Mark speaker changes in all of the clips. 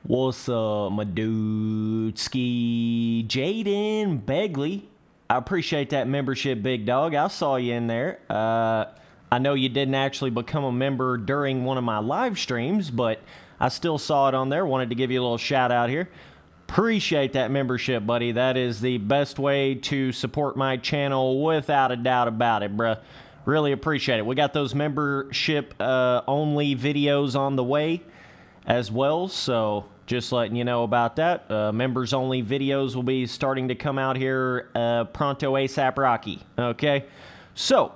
Speaker 1: What's up, my dude? Ski Jaden Begley. I appreciate that membership, big dog. I saw you in there. I know you didn't actually become a member during one of my live streams, but I still saw it on there. Wanted to give you a little shout out here. Appreciate that membership, buddy. That is the best way to support my channel without a doubt about it, bruh. Really appreciate it. We got those membership only videos on the way as well, so just letting you know about that. Members only videos will be starting to come out here pronto ASAP Rocky. Okay, so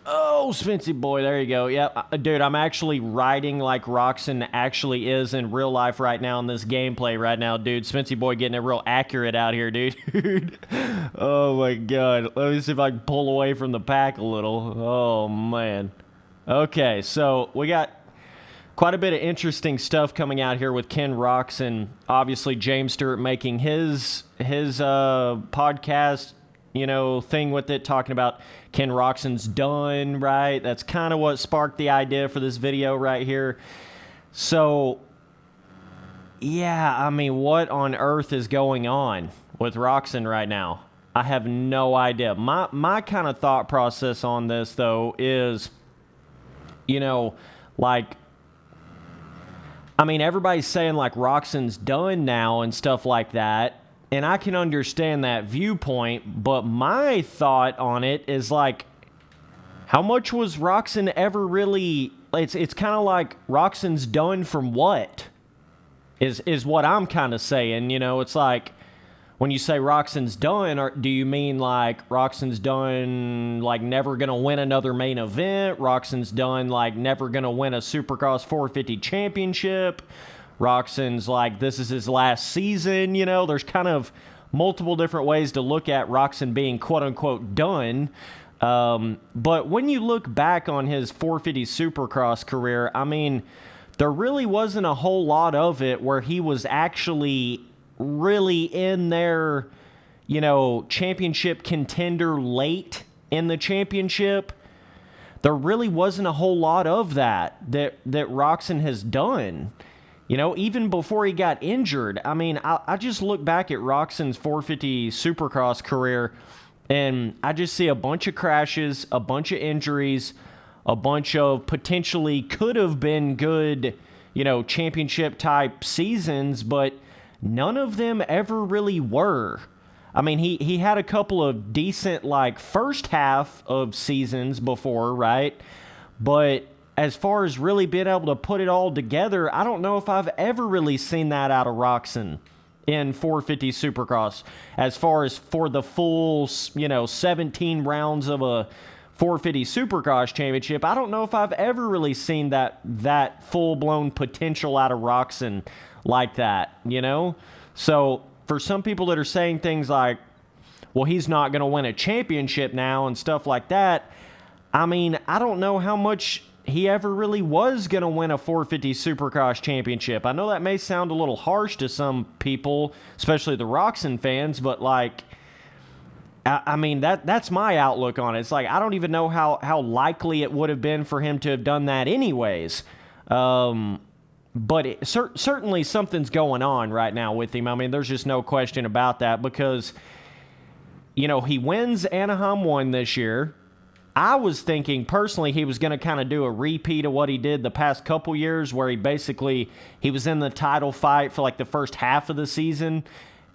Speaker 1: Spency boy, there you go. Yeah, dude, I'm actually riding like Roczen actually is in real life right now in this gameplay right now, dude. Spency boy getting it real accurate out here, dude. Oh my god, let me see if I can pull away from the pack a little. Oh man. Okay, so we got quite a bit of interesting stuff coming out here with Ken Roczen. Obviously, James Stewart making his podcast, thing with it, talking about Ken Roczen's done, right? That's kind of what sparked the idea for this video right here. So, yeah, I mean, what on earth is going on with Roczen right now? I have no idea. My kind of thought process on this, though, is, everybody's saying, like, Roczen's done now and stuff like that, and I can understand that viewpoint, but my thought on it is, like, how much was Roczen ever really... It's kind of like, Roczen's done from what? Is what I'm kind of saying, It's like, when you say Roczen's done, or do you mean, like, Roczen's done, like, never going to win another main event? Roczen's done, like, never going to win a Supercross 450 championship? Roczen's, like, this is his last season, There's kind of multiple different ways to look at Roczen being quote-unquote done. But when you look back on his 450 Supercross career, there really wasn't a whole lot of it where he was actually really in their, championship contender late in the championship. There really wasn't a whole lot of that Roczen has done. Even before he got injured. I just look back at Roczen's 450 Supercross career, and I just see a bunch of crashes, a bunch of injuries, a bunch of potentially could have been good, championship-type seasons, but none of them ever really were. He had a couple of decent, like, first half of seasons before, right? But as far as really being able to put it all together, I don't know if I've ever really seen that out of Roczen in 450 Supercross. As far as for the full, 17 rounds of a 450 Supercross championship, I don't know if I've ever really seen that full-blown potential out of Roczen like that, So for some people that are saying things like, well, he's not going to win a championship now and stuff like that, I don't know how much he ever really was going to win a 450 Supercross championship. I know that may sound a little harsh to some people, especially the Roczen fans, but, like, that's my outlook on it. It's like, I don't even know how likely it would have been for him to have done that anyways. But certainly something's going on right now with him. There's just no question about that because, he wins Anaheim 1 this year. I was thinking personally he was going to kind of do a repeat of what he did the past couple years where he was in the title fight for like the first half of the season.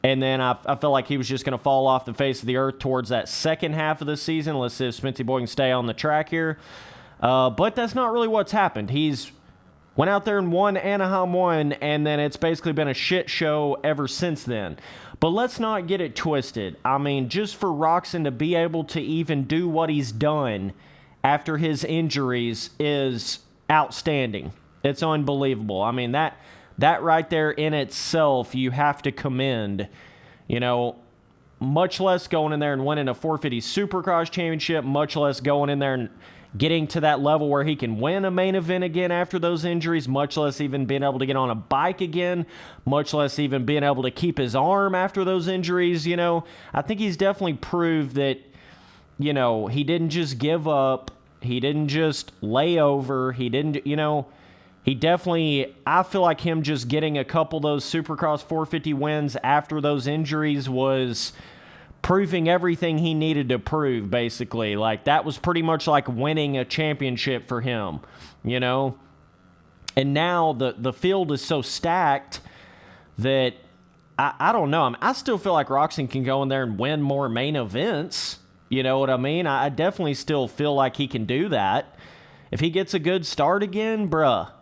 Speaker 1: And then I felt like he was just going to fall off the face of the earth towards that second half of the season. Let's see if Spency Boy can stay on the track here. But that's not really what's happened. He's went out there and won Anaheim 1, and then it's basically been a shit show ever since then. But let's not get it twisted. Just for Roczen to be able to even do what he's done after his injuries is outstanding. It's unbelievable. That right there in itself, you have to commend. Much less going in there and winning a 450 Supercross championship, much less going in there and getting to that level where he can win a main event again after those injuries, much less even being able to get on a bike again, much less even being able to keep his arm after those injuries. I think he's definitely proved that, he didn't just give up. He didn't just lay over. He didn't, He definitely, I feel like him just getting a couple of those Supercross 450 wins after those injuries was proving everything he needed to prove, basically. Like, that was pretty much like winning a championship for him, you know? And now the field is so stacked that I don't know. I still feel like Roczen can go in there and win more main events. You know what I mean? I definitely still feel like he can do that. If he gets a good start again, bruh,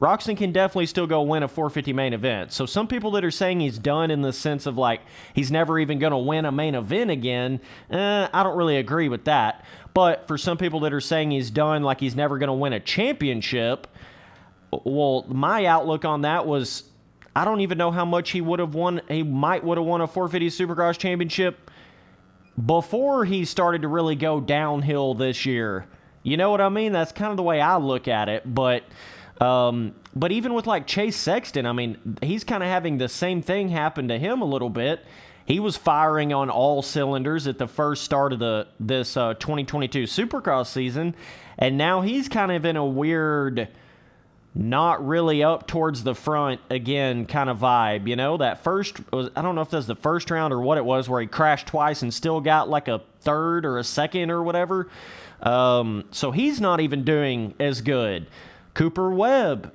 Speaker 1: Roczen can definitely still go win a 450 main event. So some people that are saying he's done in the sense of like he's never even going to win a main event again, I don't really agree with that. But for some people that are saying he's done, like he's never going to win a championship, well, my outlook on that was I don't even know how much he would have won. He would have won a 450 Supercross championship before he started to really go downhill this year. You know what I mean? That's kind of the way I look at it. But even with like Chase Sexton, I mean, he's kind of having the same thing happen to him a little bit. He was firing on all cylinders at the first start of this 2022 Supercross season, and now he's kind of in a weird, not really up towards the front again kind of vibe. You know, that first was, I don't know if that's the first round or what it was, where he crashed twice and still got like a third or a second or whatever. So he's not even doing as good. Cooper Webb,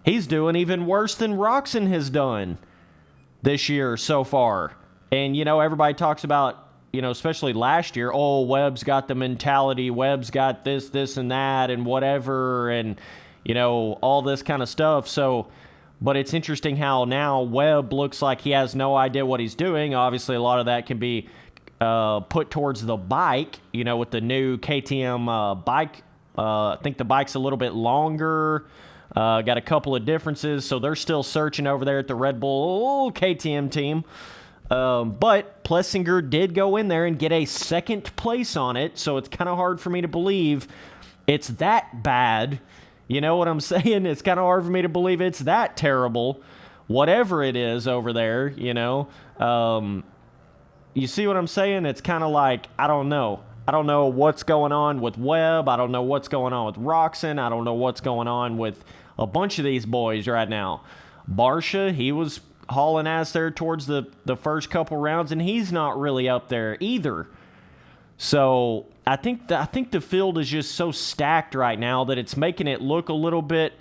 Speaker 1: he's doing even worse than Roczen has done this year so far. And, you know, everybody talks about, you know, especially last year, oh, Webb's got the mentality, Webb's got this, and that, and whatever, and, you know, all this kind of stuff. So, but it's interesting how now Webb looks like he has no idea what he's doing. Obviously, a lot of that can be put towards the bike, you know, with the new KTM bike. I think the bike's a little bit longer, got a couple of differences, so they're still searching over there at the Red Bull KTM team. But Plessinger did go in there and get a second place on it, so it's kind of hard for me to believe it's that bad. You know what I'm saying? It's kind of hard for me to believe it's that terrible, whatever it is over there, you know. You see what I'm saying? It's kind of like, I don't know. I don't know what's going on with Webb. I don't know what's going on with Roczen. I don't know what's going on with a bunch of these boys right now. Barsha, he was hauling ass there towards the first couple rounds, and he's not really up there either. So I think the field is just so stacked right now that it's making it look a little bit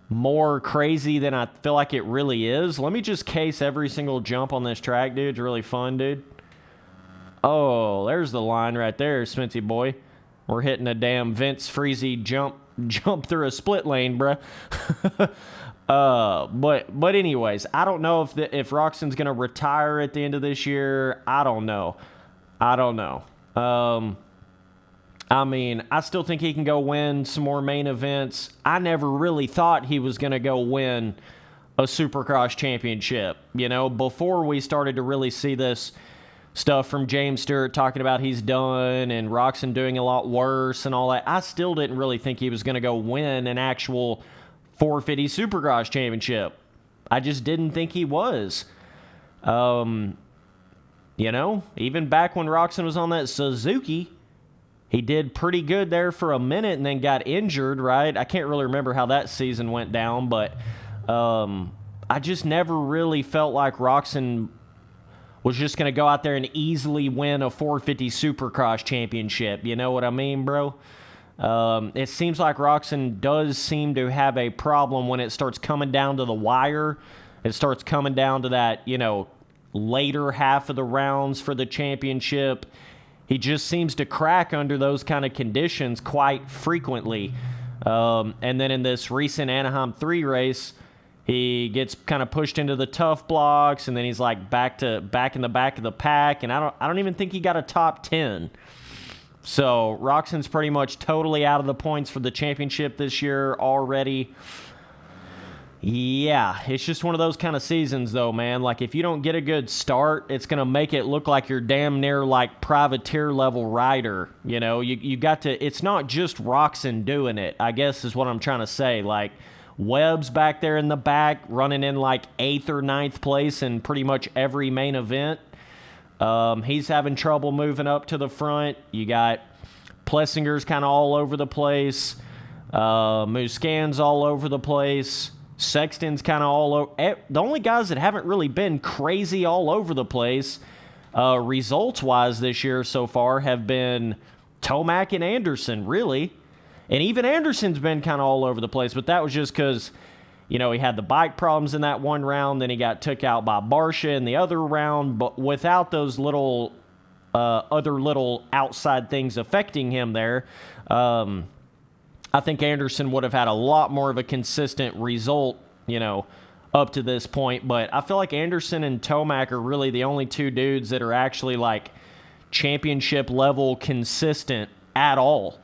Speaker 1: more crazy than I feel like it really is. Let me just case every single jump on this track, dude. It's really fun, dude. Oh, there's the line right there, Smithy boy. We're hitting a damn Vince Freezy jump through a split lane, bruh. But anyways, I don't know if Roczen's gonna retire at the end of this year. I don't know. I mean, I still think he can go win some more main events. I never really thought he was gonna go win a Supercross championship. You know, before we started to really see this stuff from James Stewart talking about he's done and Roczen doing a lot worse and all that, I still didn't really think he was going to go win an actual 450 Supercross championship. I just didn't think he was. You know, even back when Roczen was on that Suzuki, he did pretty good there for a minute and then got injured, right? I can't really remember how that season went down, but I just never really felt like Roczen was just going to go out there and easily win a 450 Supercross championship. You know what I mean, bro? It seems like Roczen does seem to have a problem when it starts coming down to the wire. It starts coming down to that, you know, later half of the rounds for the championship. He just seems to crack under those kind of conditions quite frequently. And then in this recent Anaheim 3 race, he gets kind of pushed into the tough blocks, and then he's like back in the back of the pack, and I don't even think he got a top 10. So Roczen's pretty much totally out of the points for the championship this year already. Yeah, it's just one of those kind of seasons, though, man. Like, if you don't get a good start, it's going to make it look like you're damn near like privateer level rider. You know, you got to, it's not just Roczen doing it, I guess is what I'm trying to say. Like, Webb's back there in the back, running in like 8th or 9th place in pretty much every main event. He's having trouble moving up to the front. You got Plessinger's kind of all over the place. Muscan's all over the place. Sexton's kind of all over. The only guys that haven't really been crazy all over the place, results-wise this year so far, have been Tomac and Anderson, really. And even Anderson's been kind of all over the place, but that was just because, he had the bike problems in that one round, then he got took out by Barcia in the other round, but without those little other little outside things affecting him there, I think Anderson would have had a lot more of a consistent result, up to this point. But I feel like Anderson and Tomac are really the only two dudes that are actually like championship level consistent at all,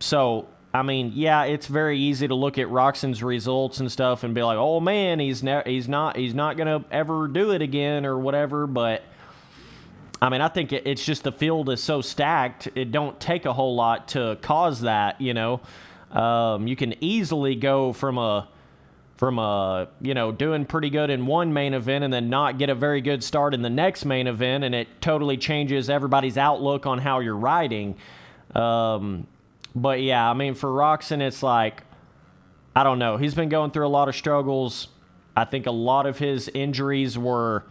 Speaker 1: So, I mean, yeah, it's very easy to look at Roczen's results and stuff and be like, oh man, he's not gonna ever do it again or whatever. But I mean, I think it's just the field is so stacked, it don't take a whole lot to cause that, You can easily go from doing pretty good in one main event and then not get a very good start in the next main event, and it totally changes everybody's outlook on how you're riding. But yeah, I mean, for Roczen, it's like, I don't know. He's been going through a lot of struggles. I think a lot of his injuries were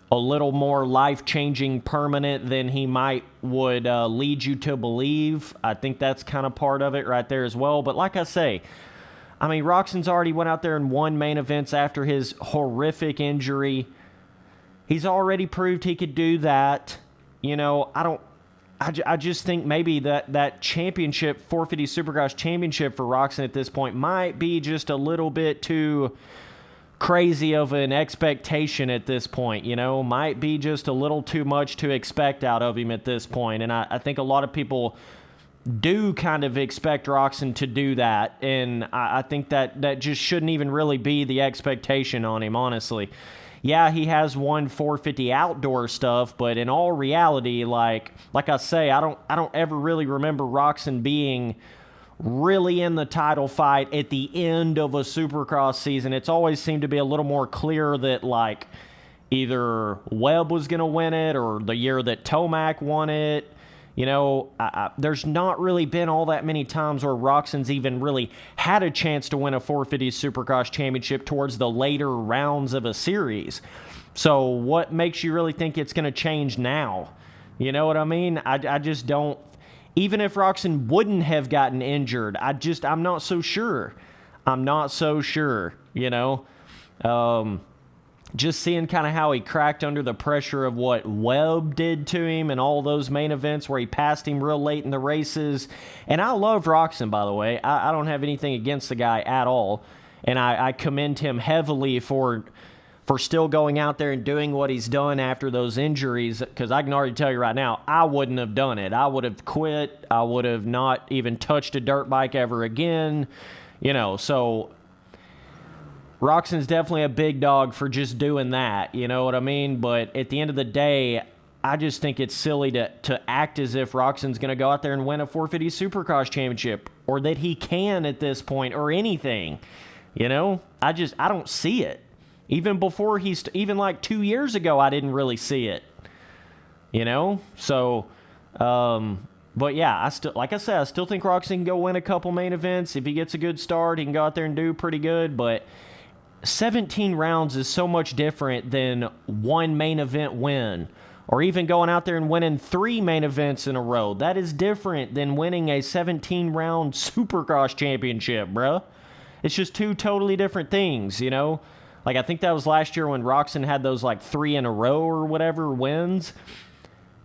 Speaker 1: a little more life-changing, permanent than he would lead you to believe. I think that's kind of part of it right there as well. But like I say, I mean, Roczen's already went out there and won main events after his horrific injury. He's already proved he could do that. I just think maybe that championship, 450 Supercross championship for Roczen at this point might be just a little bit too crazy of an expectation at this point, might be just a little too much to expect out of him at this point. And I think a lot of people do kind of expect Roczen to do that, and I think that just shouldn't even really be the expectation on him, honestly. Yeah, he has won 450 outdoor stuff, but in all reality, like I say, I don't ever really remember Roczen being really in the title fight at the end of a Supercross season. It's always seemed to be a little more clear that like either Webb was going to win it or the year that Tomac won it. There's not really been all that many times where Roczen's even really had a chance to win a 450 Supercross championship towards the later rounds of a series. So what makes you really think it's going to change now? You know what I mean? I just don't. Even if Roczen wouldn't have gotten injured, I'm not so sure. Just seeing kind of how he cracked under the pressure of what Webb did to him and all those main events where he passed him real late in the races. And I love Roczen, by the way. I don't have anything against the guy at all. And I commend him heavily for still going out there and doing what he's done after those injuries, because I can already tell you right now, I wouldn't have done it. I would have quit. I would have not even touched a dirt bike ever again. So Roczen's definitely a big dog for just doing that, you know what I mean? But at the end of the day, I just think it's silly to act as if Roczen's going to go out there and win a 450 Supercross championship, or that he can at this point, or anything. I don't see it. Even before even like 2 years ago, I didn't really see it. So, but yeah, I still think Roczen can go win a couple main events. If he gets a good start, he can go out there and do pretty good. But 17 rounds is so much different than one main event win, or even going out there and winning 3 main events in a row. That is different than winning a 17-round Supercross championship, bruh. It's just two totally different things, Like, I think that was last year when Roczen had those, 3 in a row or whatever wins.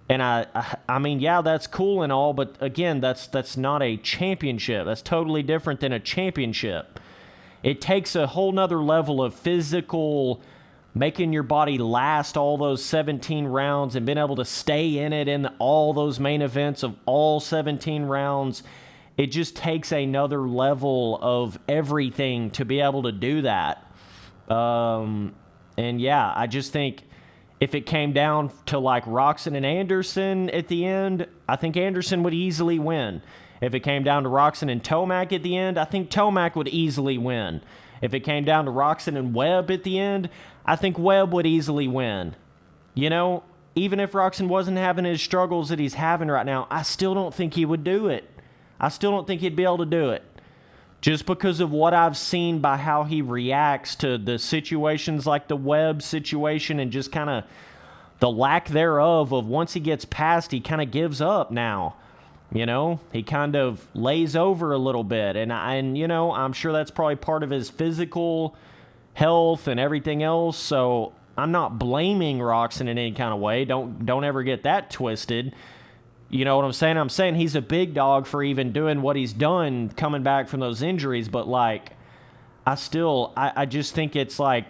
Speaker 1: And I mean, yeah, that's cool and all, but again, that's not a championship. That's totally different than a championship. It takes a whole nother level of physical, making your body last all those 17 rounds and being able to stay in it in all those main events of all 17 rounds. It just takes another level of everything to be able to do that. And yeah, I just think if it came down to Roczen and Anderson at the end, I think Anderson would easily win. If it came down to Roczen and Tomac at the end, I think Tomac would easily win. If it came down to Roczen and Webb at the end, I think Webb would easily win. Even if Roczen wasn't having his struggles that he's having right now, I still don't think he would do it. I still don't think he'd be able to do it. Just because of what I've seen by how he reacts to the situations like the Webb situation and just kind of the lack thereof of once he gets past, he kind of gives up now. You know, he kind of lays over a little bit. And you know, I'm sure that's probably part of his physical health and everything else. So I'm not blaming Roczen in any kind of way. Don't ever get that twisted. You know what I'm saying? I'm saying he's a big dog for even doing what he's done coming back from those injuries. But, like, I just think it's like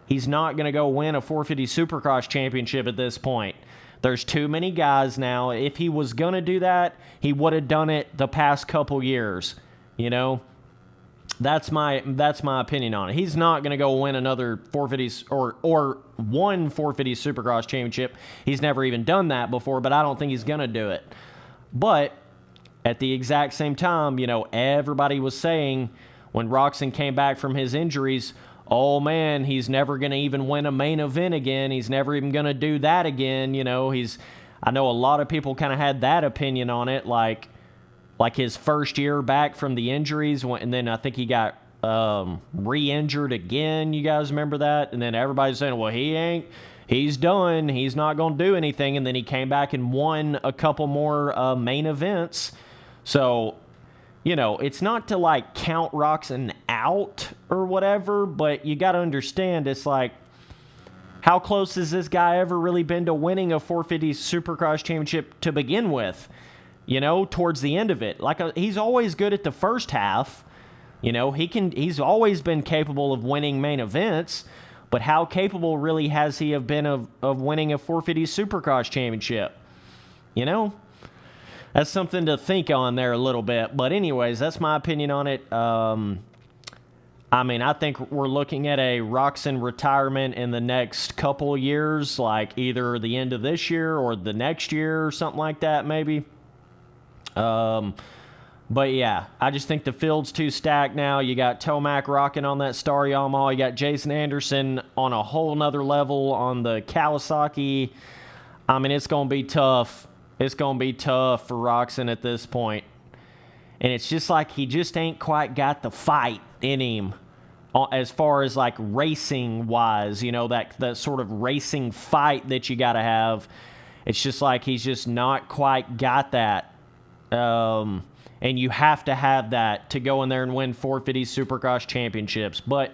Speaker 1: he's not going to go win a 450 Supercross championship at this point. There's too many guys now. If he was going to do that, he would have done it the past couple years. You know? That's my opinion on it. He's not going to go win another 450s or one 450 Supercross championship. He's never even done that before, but I don't think he's going to do it. But at the exact same time, you know, everybody was saying when Roczen came back from his injuries, oh man, he's never going to even win a main event again. He's never even going to do that again. You know, I know a lot of people kind of had that opinion on it, like his first year back from the injuries, and then I think he got re-injured again. You guys remember that? And then everybody's saying, well, he's done. He's not going to do anything. And then he came back and won a couple more main events. So, you know, it's not to, like, count Roczen out or whatever, but you got to understand, it's like, how close has this guy ever really been to winning a 450 Supercross championship to begin with? You know, towards the end of it. He's always good at the first half. You know, he's always been capable of winning main events, but how capable really has he been of winning a 450 Supercross championship? You know? That's something to think on there a little bit. But anyways, that's my opinion on it. I mean, I think we're looking at a Roczen retirement in the next couple of years, like either the end of this year or the next year or something like that, maybe. But yeah, I just think the field's too stacked now. You got Tomac rocking on that Star Yamaha. You got Jason Anderson on a whole nother level on the Kawasaki. I mean, it's going to be tough. It's going to be tough for Roczen at this point. And it's just like he just ain't quite got the fight in him as far as like racing wise, you know, that sort of racing fight that you got to have. It's just like he's just not quite got that. And you have to have that to go in there and win 450 Supercross championships. But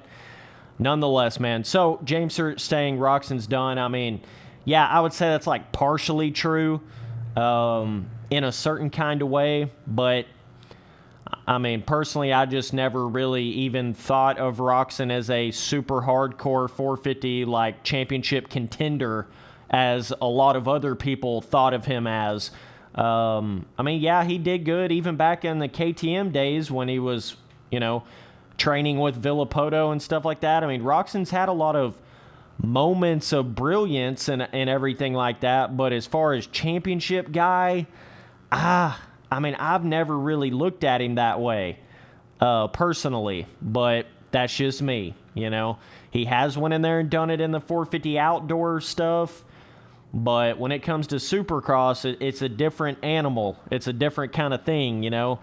Speaker 1: nonetheless, man. So James are saying Roczen's done. I mean, yeah, I would say that's like partially true in a certain kind of way. But, I mean, personally, I just never really even thought of Roczen as a super hardcore 450 like championship contender as a lot of other people thought of him as. I mean, yeah, he did good even back in the KTM days when he was, you know, training with Villapoto and stuff like that. I mean, Roczen's had a lot of moments of brilliance and everything like that. But as far as championship guy, I mean, I've never really looked at him that way, personally. But that's just me, you know. He has went in there and done it in the 450 outdoor stuff. But when it comes to Supercross, it's a different animal. It's a different kind of thing, you know.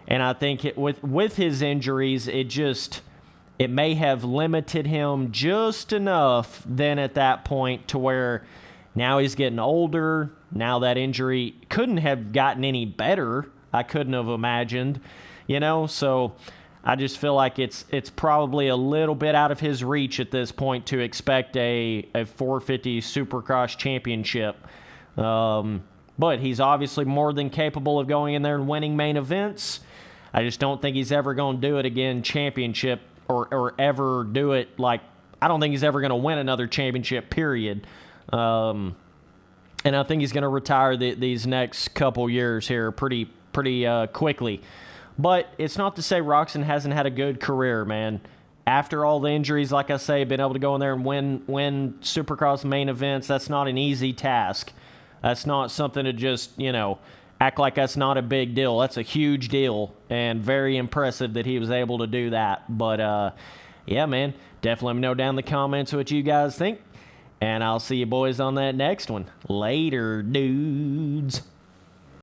Speaker 1: And I think with his injuries, it may have limited him just enough then at that point to where now he's getting older. Now that injury couldn't have gotten any better. I couldn't have imagined, you know. So I just feel like it's probably a little bit out of his reach at this point to expect a 450 Supercross championship. But he's obviously more than capable of going in there and winning main events. I just don't think he's ever going to do it again championship or ever do it like I don't think he's ever going to win another championship, period. And I think he's going to retire these next couple years here pretty quickly. But it's not to say Roczen hasn't had a good career, man. After all the injuries, like I say, been able to go in there and win Supercross main events, that's not an easy task. That's not something to just, you know, act like that's not a big deal. That's a huge deal and very impressive that he was able to do that. But, yeah, man, definitely let me know down in the comments what you guys think. And I'll see you boys on that next one. Later, dudes.